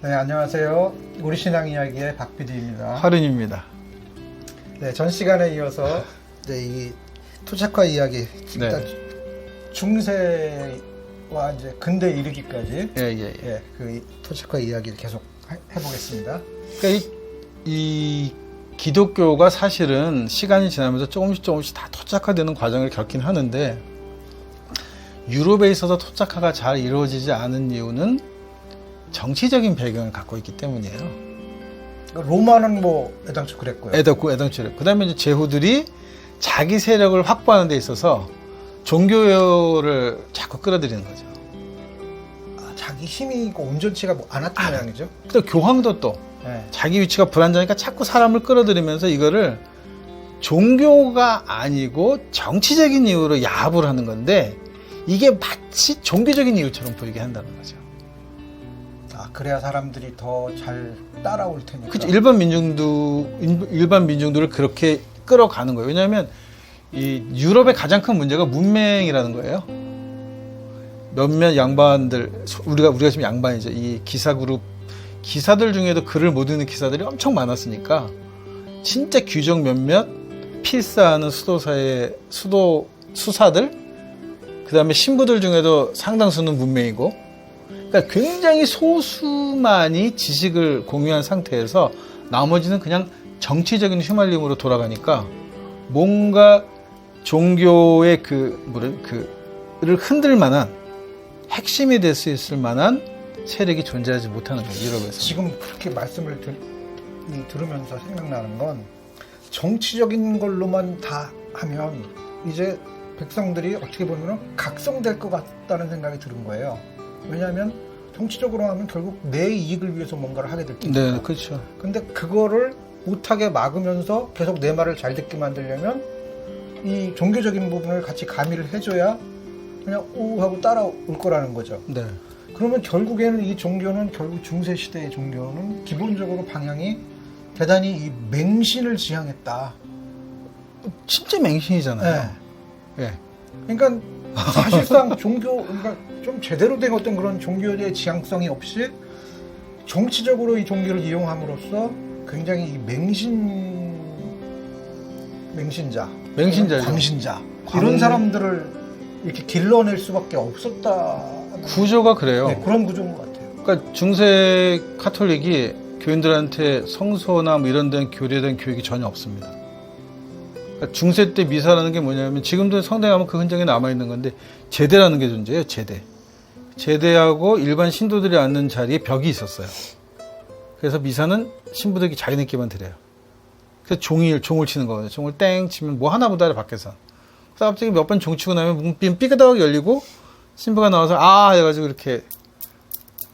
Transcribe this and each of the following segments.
네, 안녕하세요. 우리 신앙 이야기의 박 PD입니다. 하른입니다. 네, 전 시간에 이어서 이제 이 토착화 이야기, 일단 중세와 이제 근대 이르기까지 그 토착화 이야기를 계속 해보겠습니다. 그러니까 이 기독교가 사실은 시간이 지나면서 조금씩 다 토착화되는 과정을 겪긴 하는데 유럽에 있어서 토착화가 잘 이루어지지 않은 이유는 정치적인 배경을 갖고 있기 때문이에요. 로마는 뭐 애당초 그랬고요. 애당초. 그다음에 이제 제후들이 자기 세력을 확보하는 데 있어서 종교를 자꾸 끌어들이는 거죠. 자기 힘이 있고 온전치가 뭐 안 왔던 모양이죠. 또 교황도 또 자기 위치가 불안정하니까 자꾸 사람을 끌어들이면서 이거를 종교가 아니고 정치적인 이유로 야합을 하는 건데 이게 마치 종교적인 이유처럼 보이게 한다는 거죠. 그래야 사람들이 더 잘 따라올 테니까. 그렇죠. 일반 민중들을 그렇게 끌어가는 거예요. 왜냐하면 이 유럽의 가장 큰 문제가 문맹이라는 거예요. 몇몇 양반들, 우리가 지금 양반이죠. 이 기사들 중에도 글을 못 읽는 기사들이 엄청 많았으니까 진짜 귀족 몇몇 필사하는 수사들, 그 다음에 신부들 중에도 상당수는 문맹이고, 그러니까 굉장히 소수만이 지식을 공유한 상태에서 나머지는 그냥 정치적인 휘말림으로 돌아가니까 뭔가 종교의 를 흔들 만한 핵심이 될 수 있을 만한 세력이 존재하지 못하는 거예요, 유럽에서. 지금 그렇게 말씀을 들으면서 생각나는 건 정치적인 걸로만 다 하면 이제 백성들이 어떻게 보면 각성될 것 같다는 생각이 드는 거예요. 왜냐하면 정치적으로 하면 결국 내 이익을 위해서 뭔가를 하게 될 테니까. 네, 그렇죠. 근데 그거를 못하게 막으면서 계속 내 말을 잘 듣게 만들려면 이 종교적인 부분을 같이 가미를 해줘야 그냥 오 하고 따라올 거라는 거죠. 네. 그러면 결국에는 이 종교는 결국 중세 시대의 종교는 기본적으로 방향이 대단히 이 맹신을 지향했다. 진짜 맹신이잖아요. 네. 그러니까 사실상 그러니까 좀 제대로 된 어떤 그런 종교의 지향성이 없이 정치적으로 이 종교를 이용함으로써 굉장히 이 광신자 이런 사람들을 이렇게 길러낼 수밖에 없었다. 구조가 그래요. 네, 그런 구조인 것 같아요. 그러니까 중세 카톨릭이 교인들한테 성소나 뭐 이런 데는 교리에 교육이 전혀 없습니다. 그러니까 중세 때 미사라는 게 뭐냐면 지금도 성당에 가면 그 흔적이 남아있는 건데 제대라는 게 존재해요. 제대하고 일반 신도들이 앉는 자리에 벽이 있었어요. 그래서 미사는 신부들이 자기네끼만 드려요. 그래서 종을 치는 거거든요. 종을 땡 치면 뭐 하나 보다 밖에서. 그래서 갑자기 몇 번 종 치고 나면 문핀 삐그덕 열리고 신부가 나와서 해가지고 이렇게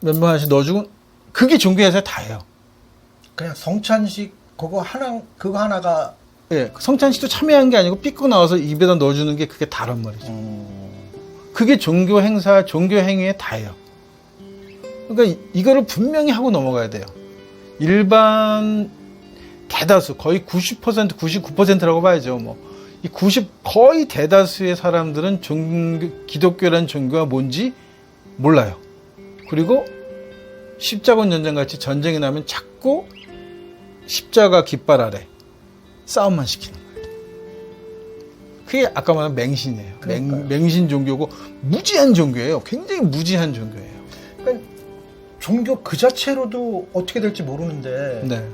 몇 번 하나씩 넣어주고 그게 종교에서 다예요. 그냥 성찬식 그거 하나가 성찬식도 참여한 게 아니고 삐고 나와서 입에다 넣어주는 게 그게 다란 말이죠. 그게 종교 행사, 종교 행위의 다예요. 그러니까 이거를 분명히 하고 넘어가야 돼요. 일반 대다수 거의 90%, 99%라고 봐야죠. 이 거의 대다수의 사람들은 기독교라는 종교가 뭔지 몰라요. 그리고 십자군 전쟁 같이 전쟁이 나면 자꾸 십자가 깃발 아래 싸움만 시키는 거예요. 그게 아까 말한 맹신이에요. 맹신 종교고 무지한 종교예요. 굉장히 무지한 종교예요. 그러니까 종교 그 자체로도 어떻게 될지 모르는데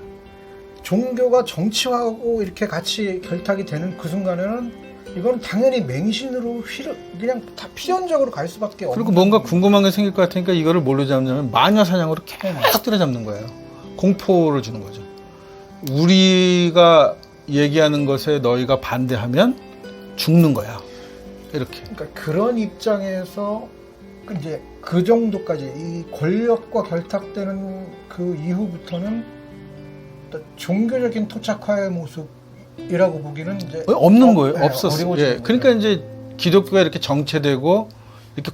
종교가 정치하고 이렇게 같이 결탁이 되는 그 순간에는 이건 당연히 맹신으로 그냥 다 필연적으로 갈 수밖에 없는. 그리고 뭔가 궁금한 게 생길 것 같으니까 이거를 뭘로 잡냐면 마녀 사냥으로 계속 때려잡는 거예요. 공포를 주는 거죠. 우리가 얘기하는 것에 너희가 반대하면 죽는 거야. 이렇게. 그러니까 그런 입장에서 이제 그 정도까지 이 권력과 결탁되는 그 이후부터는 종교적인 토착화의 모습이라고 보기는 이제 없는 거예요. 없었어요. 그러니까 이제 기독교가 이렇게 정체되고 이렇게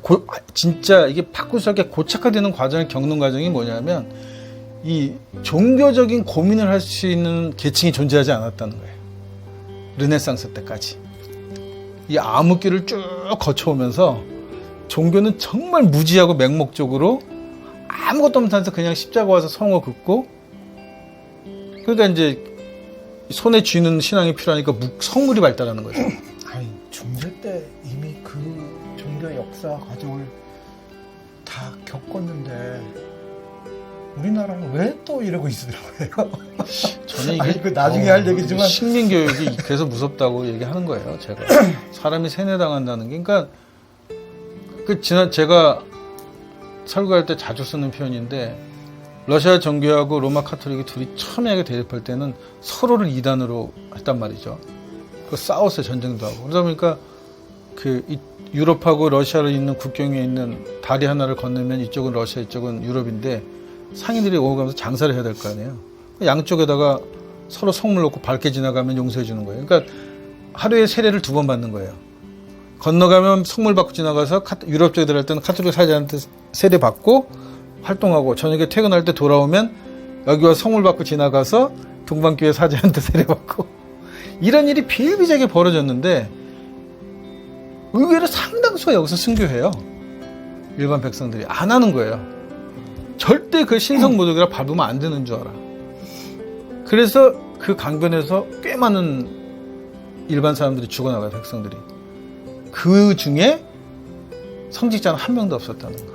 진짜 이게 바꿀 수 없게 고착화되는 과정을 겪는 과정이 뭐냐면 이 종교적인 고민을 할 수 있는 계층이 존재하지 않았다는 거예요. 르네상스 때까지. 이 암흑기를 쭉 거쳐오면서 종교는 정말 무지하고 맹목적으로 아무것도 못하면서 그냥 십자가 와서 성호 긋고, 그러니까 이제 손에 쥐는 신앙이 필요하니까 성물이 발달하는 거죠. 아니, 중세 때 이미 그 종교의 역사 과정을 다 겪었는데 우리나라는 왜 또 이러고 있더라고요. 저는 이게 아니, 그 나중에 할 얘기지만 식민교육이 그래서 무섭다고 얘기하는 거예요. 제가 사람이 세뇌당한다는 게, 그러니까 제가 설교할 때 자주 쓰는 표현인데, 러시아 정교하고 로마 카톨릭이 둘이 첨예하게 대립할 때는 서로를 이단으로 했단 말이죠. 그 싸웠어요. 전쟁도 하고. 그러다 보니까 유럽하고 러시아를 잇는 국경에 있는 다리 하나를 건너면 이쪽은 러시아, 이쪽은 유럽인데 상인들이 오가면서 장사를 해야 될 거 아니에요. 양쪽에다가 서로 성물 놓고 밝게 지나가면 용서해 주는 거예요. 그러니까 하루에 세례를 2번 받는 거예요. 건너가면 성물 받고 지나가서 유럽 쪽에 들어갈 때는 카톨릭 사제한테 세례 받고 활동하고, 저녁에 퇴근할 때 돌아오면 여기 와서 성물 받고 지나가서 동방교회 사제한테 세례 받고, 이런 일이 비일비재하게 벌어졌는데 의외로 상당수가 여기서 순교해요. 일반 백성들이 안 하는 거예요. 절대 그 신성모독이라 밟으면 안 되는 줄 알아. 그래서 그 강변에서 꽤 많은 일반 사람들이 죽어나가요. 백성들이. 그 중에 성직자는 한 명도 없었다는 거.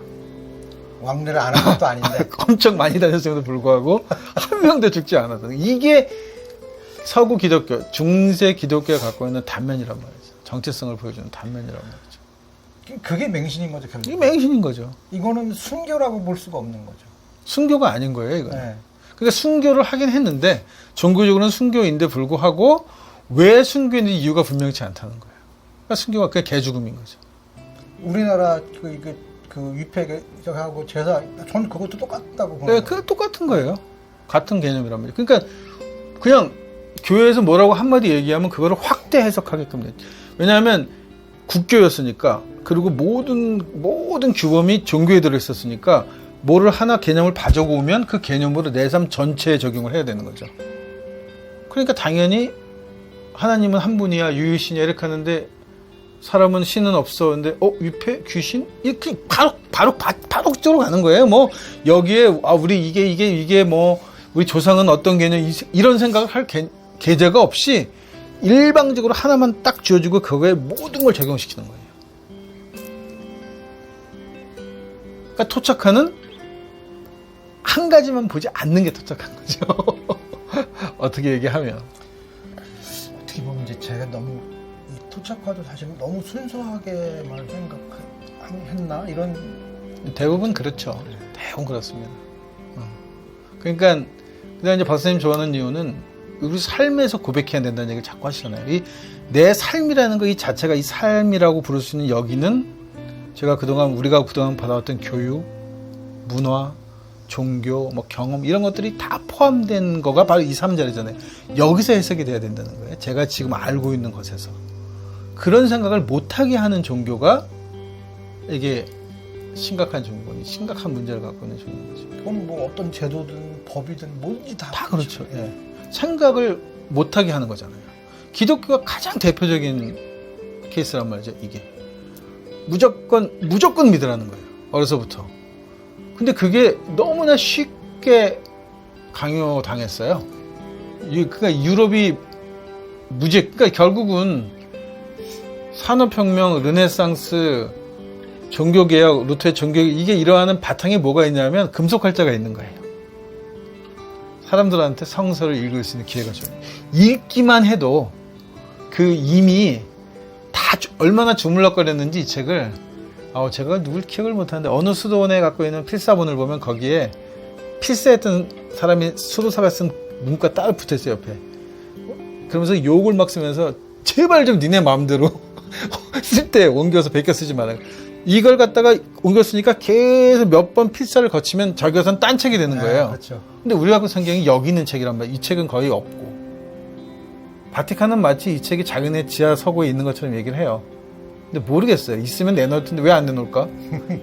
왕래를 안 한 것도 아닌데 엄청 많이 다녔음에도 불구하고 한 명도 죽지 않았다. 이게 서구 기독교, 중세 기독교가 갖고 있는 단면이란 말이죠. 정체성을 보여주는 단면이란 말이죠. 그게 맹신인 거죠, 결국. 이게 맹신인 거죠. 이거는 순교라고 볼 수가 없는 거죠. 순교가 아닌 거예요, 이거는. 네. 그러니까 순교를 하긴 했는데 종교적으로는 순교인데 불구하고 왜 순교인지 이유가 분명치 않다는 거예요. 그러니까 순교가 그냥 개죽음인 거죠. 우리나라 그 위패하고 제사, 전 그것도 똑같다고 보는 네, 거예요. 그 똑같은 거예요. 같은 개념이란 말이에요. 그러니까 그냥 교회에서 뭐라고 한마디 얘기하면 그거를 확대 해석하게끔 돼요. 왜냐하면 국교였으니까, 그리고 모든 규범이 종교에 들어있었으니까 뭐를 하나 개념을 가져고 오면 그 개념으로 내 삶 전체에 적용을 해야 되는 거죠. 그러니까 당연히 하나님은 한 분이야, 유일신이야 이렇게 하는데 사람은 신은 없어. 근데 위패? 귀신? 이렇게 바로 그쪽으로 가는 거예요. 뭐 여기에 우리 이게 뭐 우리 조상은 어떤 개념, 이런 생각을 할 계제가 없이 일방적으로 하나만 딱 쥐어주고 그거에 모든 걸 적용시키는 거예요. 그러니까 토착하는 한 가지만 보지 않는 게 토착한 거죠. 어떻게 얘기하면. 어떻게 보면 이제 제가 너무 이 토착화도 사실 너무 순수하게만 생각했나 이런. 대부분 그렇죠. 대부분 그렇습니다. 그러니까 이제 박사님 좋아하는 이유는 우리 삶에서 고백해야 된다는 얘기를 자꾸 하시잖아요. 내 삶이라는 거 이 자체가 이 삶이라고 부를 수 있는 여기는 우리가 그동안 받아왔던 교육, 문화, 종교, 뭐 경험 이런 것들이 다 포함된 거가 바로 이 3자리잖아요. 여기서 해석이 돼야 된다는 거예요. 제가 지금 알고 있는 것에서. 그런 생각을 못하게 하는 종교가 이게 심각한 종교니, 심각한 문제를 갖고 있는 종교죠. 그건 뭐 어떤 제도든 법이든 뭐든지 다 그렇죠. 예. 생각을 못하게 하는 거잖아요. 기독교가 가장 대표적인 케이스란 말이죠. 이게 무조건 믿으라는 거예요. 어려서부터. 근데 그게 너무나 쉽게 강요당했어요. 그러니까 유럽이 그러니까 결국은 산업혁명, 르네상스, 종교개혁, 루터의 종교개혁, 이게 일어나는 바탕에 뭐가 있냐면 금속활자가 있는 거예요. 사람들한테 성서를 읽을 수 있는 기회가 줘요. 읽기만 해도 이미 다 얼마나 주물럭거렸는지 이 책을, 제가 누굴 기억을 못하는데 어느 수도원에 갖고 있는 필사본을 보면 거기에 필사했던 사람이 수도사가 쓴 문구가 따로 붙어있어요, 옆에. 그러면서 욕을 막 쓰면서 제발 좀 니네 마음대로 쓸 때 옮겨서 베껴 쓰지 말아요. 이걸 갖다가 옮겨 쓰니까 계속 몇 번 필사를 거치면 저기서는 딴 책이 되는 거예요. 네, 그렇죠. 근데 우리 학교 성경이 여기 있는 책이란 말이에요. 이 책은 거의 없고. 바티칸은 마치 이 책이 자기네 지하 서고에 있는 것처럼 얘기를 해요. 근데 모르겠어요. 있으면 내놓을 텐데 왜 안 내놓을까?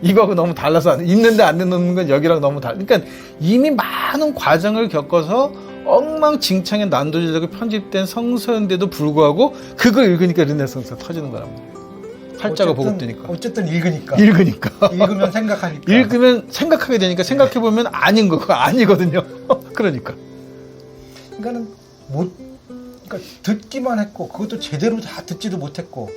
이거하고 너무 달라서 있는데 안 내놓는 건 여기랑 너무 그러니까 이미 많은 과정을 겪어서 엉망진창의 난도질되고 편집된 성서인데도 불구하고 그걸 읽으니까 르네상스가 터지는 거란 말이에요. 활자가 어쨌든- 보급되니까. 어쨌든 읽으니까. 읽으니까. 읽으면 생각하니까. 읽으면 생각하게 되니까 생각해보면 아닌 거, 그거 아니거든요. 그러니까. 그러니까는 그러니까 듣기만 했고 그것도 제대로 다 듣지도 못했고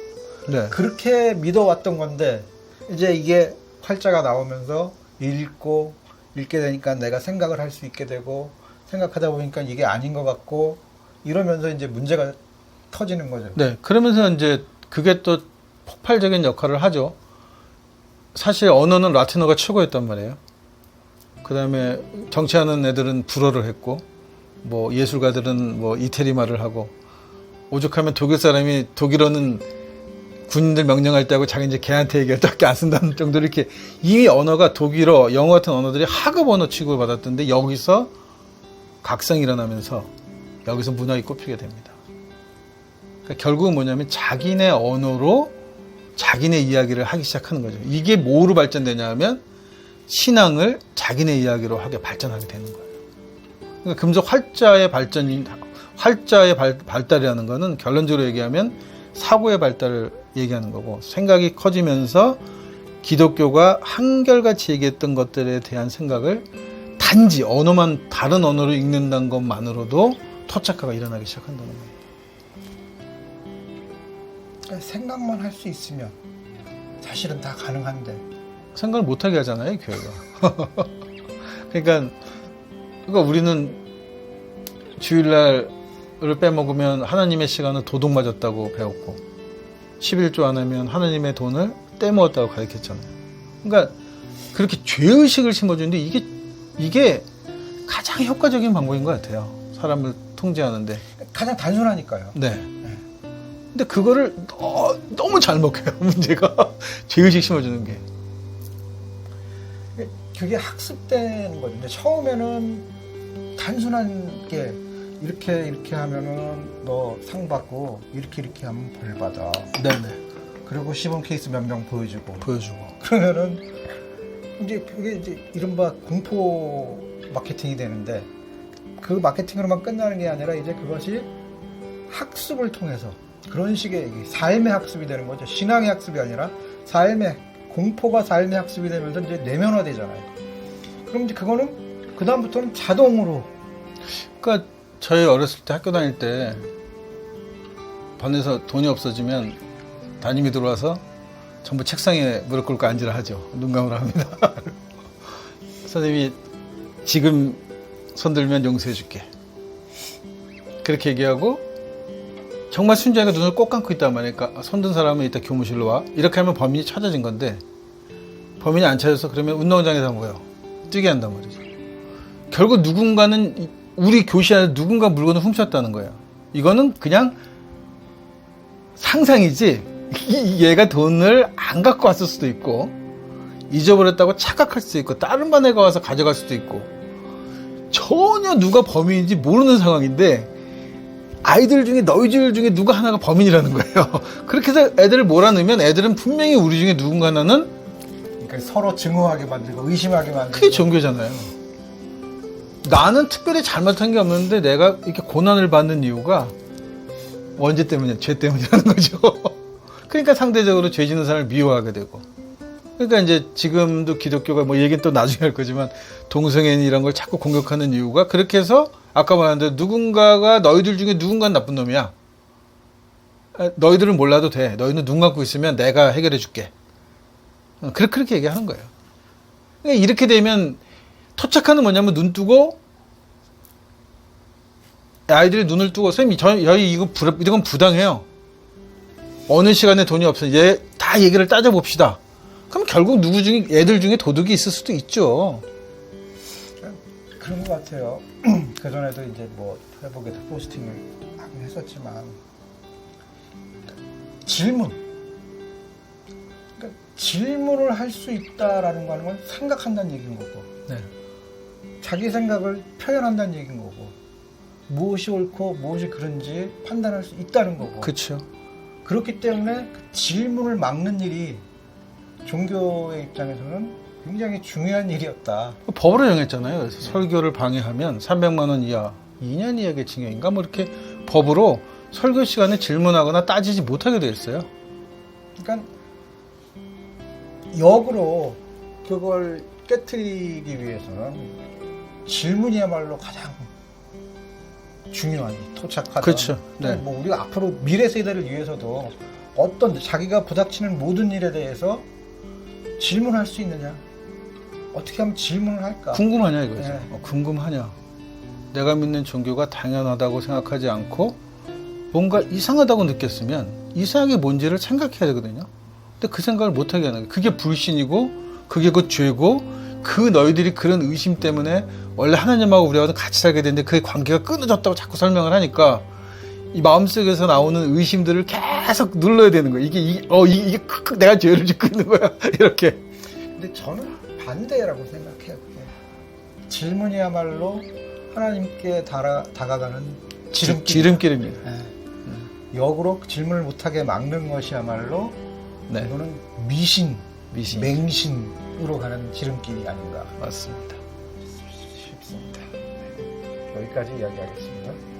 네. 그렇게 믿어왔던 건데 이제 이게 활자가 나오면서 읽게 되니까 내가 생각을 할 수 있게 되고 생각하다 보니까 이게 아닌 것 같고 이러면서 이제 문제가 터지는 거죠. 네. 그러면서 이제 그게 또 폭발적인 역할을 하죠. 사실 언어는 라틴어가 최고였단 말이에요. 그 다음에 정치하는 애들은 불어를 했고, 뭐 예술가들은 뭐 이태리 말을 하고, 오죽하면 독일 사람이 독일어는 군인들 명령할 때 하고 자기 이제 걔한테 얘기할 때밖에 안 쓴다는 정도로 이렇게 이미 언어가 독일어, 영어 같은 언어들이 하급 언어 취급을 받았던데 여기서 각성이 일어나면서 여기서 문학이 꼽히게 됩니다. 그러니까 결국은 뭐냐면 자기네 언어로 자기네 이야기를 하기 시작하는 거죠. 이게 뭐로 발전되냐 하면 신앙을 자기네 이야기로 하게 발전하게 되는 거예요. 그러니까 금속 활자의 발달이라는 거는 결론적으로 얘기하면 사고의 발달을 얘기하는 거고, 생각이 커지면서 기독교가 한결같이 얘기했던 것들에 대한 생각을 단지 언어만 다른 언어로 읽는다는 것만으로도 토착화가 일어나기 시작한다는 거예요. 그러니까 생각만 할 수 있으면 사실은 다 가능한데 생각을 못하게 하잖아요, 교회가. 그러니까 우리는 주일날을 빼먹으면 하나님의 시간을 도둑 맞았다고 배웠고, 11조 안 하면 하나님의 돈을 떼먹었다고 가르쳤잖아요. 그러니까 그렇게 죄의식을 심어주는데 이게 가장 효과적인 방법인 것 같아요. 사람을 통제하는데. 가장 단순하니까요. 네. 근데 그거를 너무 잘 먹혀요, 문제가. 죄의식 심어주는 게. 그게 학습되는 거죠. 근데 처음에는 단순한 게 이렇게 하면은 너 상 받고 이렇게 하면 벌 받아. 네네. 그리고 시범 케이스 몇 명 보여주고. 그러면은 이제 그게 이제 이른바 공포 마케팅이 되는데 그 마케팅으로만 끝나는 게 아니라 이제 그것이 학습을 통해서 그런 식의 삶의 학습이 되는 거죠. 신앙의 학습이 아니라 공포가 삶의 학습이 되면서 이제 내면화되잖아요. 그럼 이제 그거는 그다음부터는 자동으로. 그러니까 저희 어렸을 때 학교 다닐 때 반에서 돈이 없어지면 담임이 들어와서 전부 책상에 무릎 꿇고 앉으라 하죠. 눈 감으라 합니다. 선생님이 지금 손 들면 용서해 줄게. 그렇게 얘기하고 정말 순자이가 눈을 꼭 감고 있단 말이니까 손든 사람은 이따 교무실로 와. 이렇게 하면 범인이 찾아진 건데 범인이 안 찾아서 그러면 운동장에서 뭐예요? 뛰게 한단 말이죠. 결국 누군가는 우리 교실 안에 누군가 물건을 훔쳤다는 거예요. 이거는 그냥 상상이지 얘가 돈을 안 갖고 왔을 수도 있고 잊어버렸다고 착각할 수도 있고 다른 반에 가서 가져갈 수도 있고 전혀 누가 범인인지 모르는 상황인데 아이들 중에 너희들 중에 누가 하나가 범인이라는 거예요. 그렇게 해서 애들을 몰아넣으면 애들은 분명히 우리 중에 누군가 하나는 그러니까 서로 증오하게 만들고 의심하게 만들고. 그게 종교잖아요. 나는 특별히 잘못한 게 없는데 내가 이렇게 고난을 받는 이유가 언제 때문이야? 죄 때문이라는 거죠. 그러니까 상대적으로 죄 짓는 사람을 미워하게 되고. 그러니까 이제 지금도 기독교가 뭐 얘기는 또 나중에 할 거지만 동성애인이란 걸 자꾸 공격하는 이유가 그렇게 해서 아까 말한 누군가가 너희들 중에 누군가는 나쁜 놈이야. 너희들은 몰라도 돼. 너희는 눈 감고 있으면 내가 해결해 줄게. 그렇게 얘기하는 거예요. 그러니까 이렇게 되면 토착하는 뭐냐면 눈 뜨고 아이들이 눈을 뜨고 선생님 저희 이건 부당해요. 어느 시간에 돈이 없어. 다 얘기를 따져봅시다. 그럼 결국 애들 중에 도둑이 있을 수도 있죠. 그런 것 같아요. 그전에도 이제 뭐 회복에도 포스팅을 하긴 했었지만 질문. 그러니까 질문을 할 수 있다라는 건 생각한다는 얘기인 거고, 네. 자기 생각을 표현한다는 얘기인 거고, 무엇이 옳고 무엇이 그른지 판단할 수 있다는 거고. 그렇죠. 그렇기 때문에 그 질문을 막는 일이 종교의 입장에서는 굉장히 중요한 일이었다. 법으로 정했잖아요. 그래서 설교를 방해하면 300만 원 이하, 2년 이하의 징역인가 뭐 이렇게 법으로 설교 시간에 질문하거나 따지지 못하게 되어 있어요. 그러니까 역으로 그걸 깨트리기 위해서는 질문이야말로 가장 중요한 토착하다. 그렇죠. 네. 뭐 우리가 앞으로 미래 세대를 위해서도 어떤 자기가 부닥치는 모든 일에 대해서 질문할 수 있느냐? 어떻게 하면 질문을 할까? 궁금하냐 이거죠. 네. 궁금하냐? 내가 믿는 종교가 당연하다고 생각하지 않고 뭔가 이상하다고 느꼈으면 이상하게 뭔지를 생각해야 되거든요. 근데 그 생각을 못하게 하는 거예요. 그게 불신이고 그게 그 죄고 그 너희들이 그런 의심 때문에 원래 하나님하고 우리하고 같이 살게 되는데 그 관계가 끊어졌다고 자꾸 설명을 하니까 이 마음속에서 나오는 의심들을 계속 눌러야 되는 거예요. 이게 크크 내가 죄를 짓고 있는 거야. 이렇게. 근데 저는 반대라고 생각해요. 그게. 질문이야말로 하나님께 다가가는 지름길입니다. 네. 역으로 질문을 못하게 막는 것이야말로 네. 이거는 미신, 미신. 맹신으로 가는 지름길이 아닌가 맞습니다. 싶습니다. 여기까지 이야기하겠습니다.